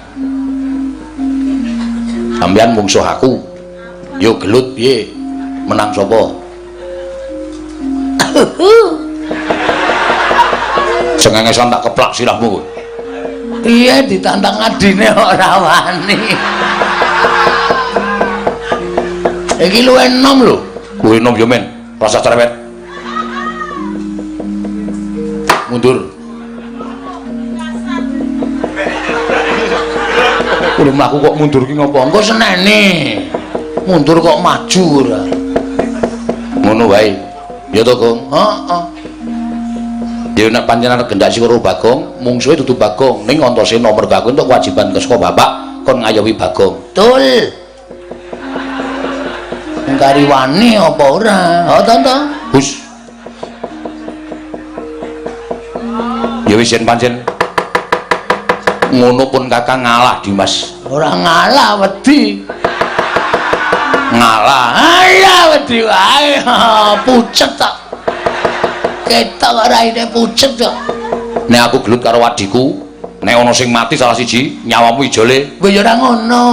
Sampeyan mungsuh aku. Yo gelut piye? Menang sapa? Cengengesan tak keplak sirahmu kowe. Iya ditantang adine ora wani. Iki luwih enom lho. Kuwi enom yo men. Rasa cerewet. Mundur. Kuwi mlaku kok mundur ki ngopo? Engko senene. Mundur kok maju ora. Ngono wae. Ya to, Gong? Heeh. Ya nek panjenengan gendak sing karo Bagong, mungsuhe dudu Bagong, ning Antasena mergo aku entuk kewajiban saka bapak kon ngayomi Bagong. Betul. Engkari wani apa ora? Oh, to. Hus. Ya wis yen pancen ngono pun Kakang ngalah Dimas. Ora ngalah wedi. Ngalah. Ayo wedi wae. Pucet tak. Ketok raine pucet kok. Nek aku gelut karo wadiku, nek ana sing mati salah siji, nyawamu ijole. Kowe ya ora ngono.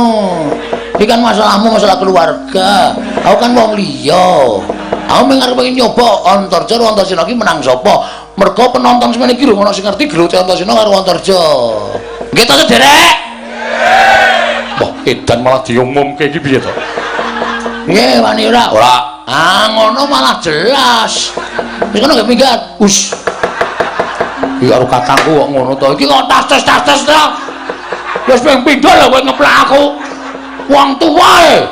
Iki kan masalahmu masalah keluarga. Aku kan wong liya. Aku mengarep pengen nyoba Antarja karo Antasena iki menang sapa? Mergo penonton semene iki lho ana sing ngerti gerute Antasena karo Antarja. Nggih to, Derek? Wah, edan malah diumumke iki piye to? Nggih, wani ora? Ora. Ah, ngono malah jelas. Wis ngono gak minggat. Us. Iki karo kakangku kok ngono to. Iki kok tas-tas to. Wis ping pindho lho kowe ngeplak aku. Wong tuwae.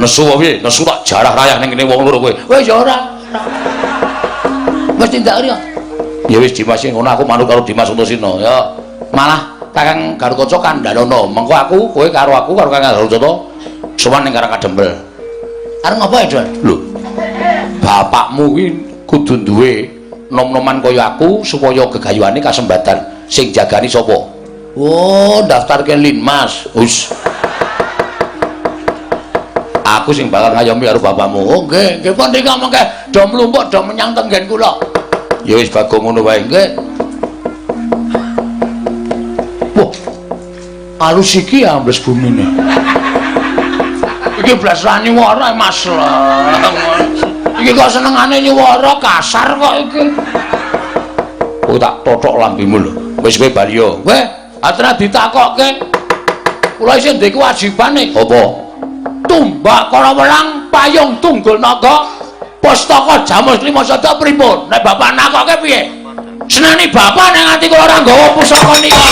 Nesu wae piye? Nesu tak jarah rayah ning kene wong loro kowe. Wis ya ora. Wis tindak riyo. Ya wis Dimas ngono aku manut karo Dimas Antasena. Ya malah Kakang Garukaca kandhanono. Mengko aku kowe karo aku karo Kakang Garukaca sowan ning Karang Kadempel. Arep ngopo, Don? Lho. Bapakmu kuwi kudu duwe nom-noman kaya aku supaya gegayuhane kasembatan. Sing jagani sapa? Oh, daftarke Linmas. Us. Aku sing bakal ngayomi karo bapakmu. Oh nggih, nggih pun nika mengke do mlumpuk do menyang tenggen kula. Ya wis Bagong ngono wae nggih. Wah. Alus iki ambles bumine. Iki blas ra nyuwara Mas. Iki kok senengane nyuwara kasar kok iki. Kok tak tothok lambimu lho. Wis kowe bali yo. Kowe atra ditakokke. Kula isih ndek kewajibane. Apa? Tumbak kala welang payung tunggul naga pustaka Jamus Lima Sada pripun? Nek bapak nakokke piye? Senani bapak nek nganti kula ora nggawa pusaka nika.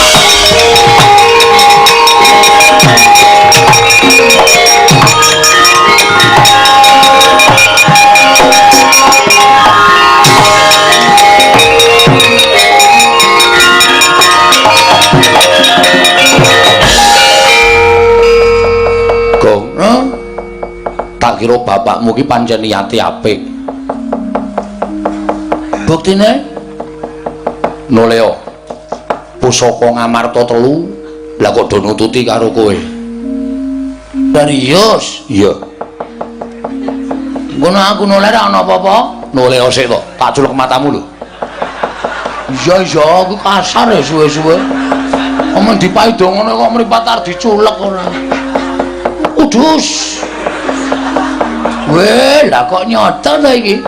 Tak kira bapakmu ki pancen niate apik. Buktine Noleo. Pusaka Ngamarta 3 lah kok do nututi karo kowe. Serius? Iya. Ngono aku noleh ra ana apa-apa. Noleo sik to, tak culuk matamu lho. Iya aku kasar ya suwe-suwe. Omong dipaido ngono kok mripat arep diculek ora. Udus. Weh, lah kok nyoto ta iki?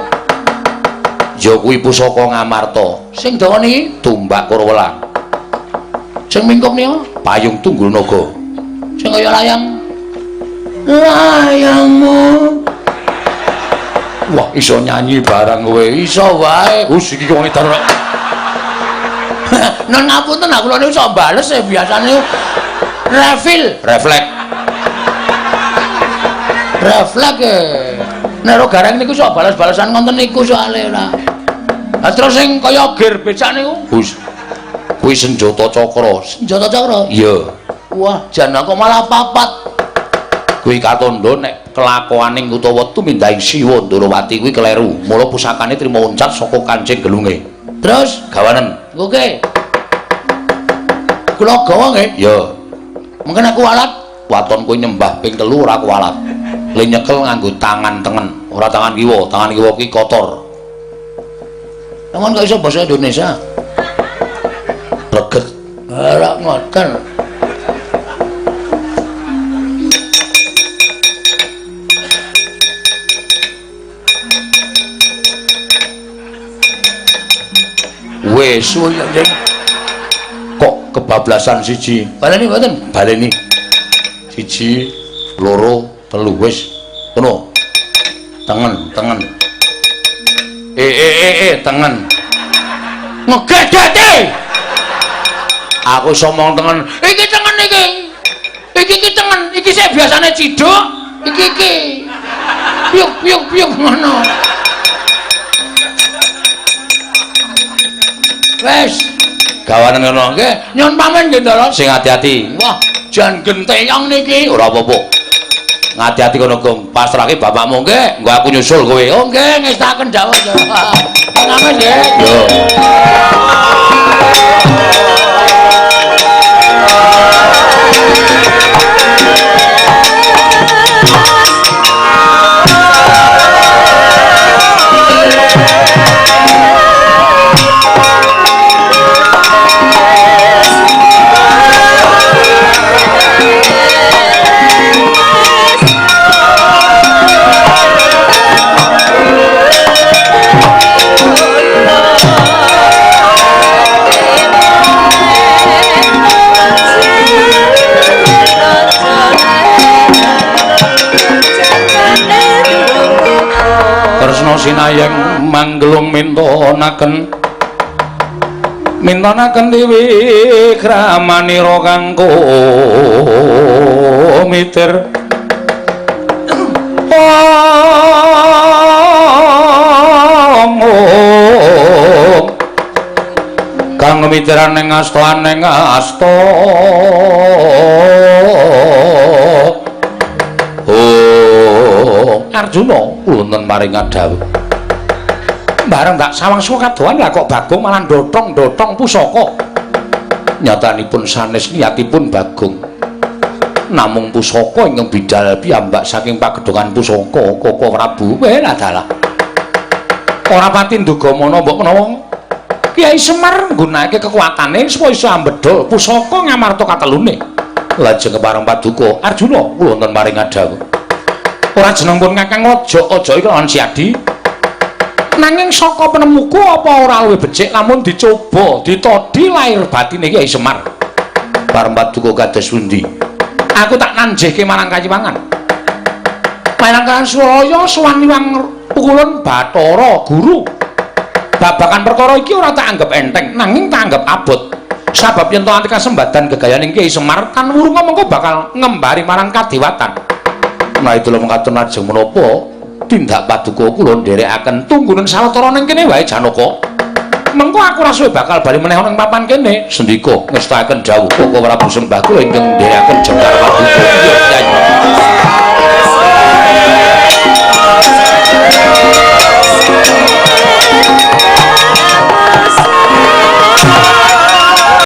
Ya kuwi pusaka Ngamarta. Sing dawa niki Tumbak Kurawelang. sing mingkup nika Payung Tunggul Naga. sing kaya layangmu. Wah, iso nyanyi barang kowe. Iso wae. Iki kok ngedar. Nun ngapunten aku lho iso bales ya biasane refleks nek ro gareng niku sok balas-balasan ngonten niku soalé ora. Lah terus sing kaya gir becak niku Kuwi senjata cakra. senjata cakra. Iya. Wah, jan kok malah papat. Kuwi katondo nek kelakuaning utawa tumindahing Siwa Ndrawati kuwi kleru. Mula pusakane trima oncat saka Kancing Gelunge. Terus Gawanen. oke. Kula gawa nggih. Ya. Mungkin aku alat. Waton kowe nyembah ping 3 ora kuwalat. Le nyekel nganggo tangan tengen, ora tangan kiwa. Tangan kiwa ki kotor. Namun kok iso basa Indonesia? Reget. Ora ngoten. Wis kok kebablasan siji. Baleni mboten? Baleni. 1, 2, 3 wis. Ngono. Tengen. Tengen. Ngegedete. Aku somong tengen. Iki tengen iki. Iki tengen. Iki sik biasane ciduk. Iki. Piuk ngono. Wes. Gawanen ngono. Nggih, nyuwun pamit nggih, Ndara. Sing ati-ati. Wah, jan genteyang niki. Ora apa-apa. Ngati-ati kono, Gong. Pasrahke bapakmu nggih, nggo aku nyusul kowe. Oh nggih, ngestaken dawuh. Ngamen nggih. Yo. Sinayang manggelung mintonaken dewi kramanira kanggo mitir kang mitiran ning asta Arjuna wonten maringan dawuh. Bareng tak sawang-sawang kadohan lah kok Bagong malah ndotong-ndotong pusaka. Nyatanipun sanes niatipun Bagong. namung pusaka ingkang bidal piyambak saking pagedhongan pusaka Koko Prabu adalah ora pati ndugamana mbok menawa Kyai Semar nggunakake kekuatane supaya iso ambedhol pusaka ngamarta katelune lajeng kepareng paduka Arjuna kula wonten maring adhawu ora jenengipun Kakang aja kelawan Siadi nanging saka penemuku apa ora luwih becik lamun dicoba ditodhi lahir batine Kyai Semar pareng paduka kados pundi aku tak nanjihke marang Kayiwangan Panangkalan Suraya sowan liwang pukulan Bathara Guru babakan perkara iki ora tak anggap enteng nanging tak anggap abot sabab yen to anti kasembadan gegayaning Kyai Semar kan wurunga mengko bakal ngembari marang kadewatan menawi kula mekaten lajeng menapa tindak paduka kula nderekaken tunggunen sawetara ning kene wae Janaka mengko aku rasuwe bakal bali meneh ning papan kene sendika ngestakaken dawuh Koko Prabu Sembah kula ingkang nderekaken jengkar paduka.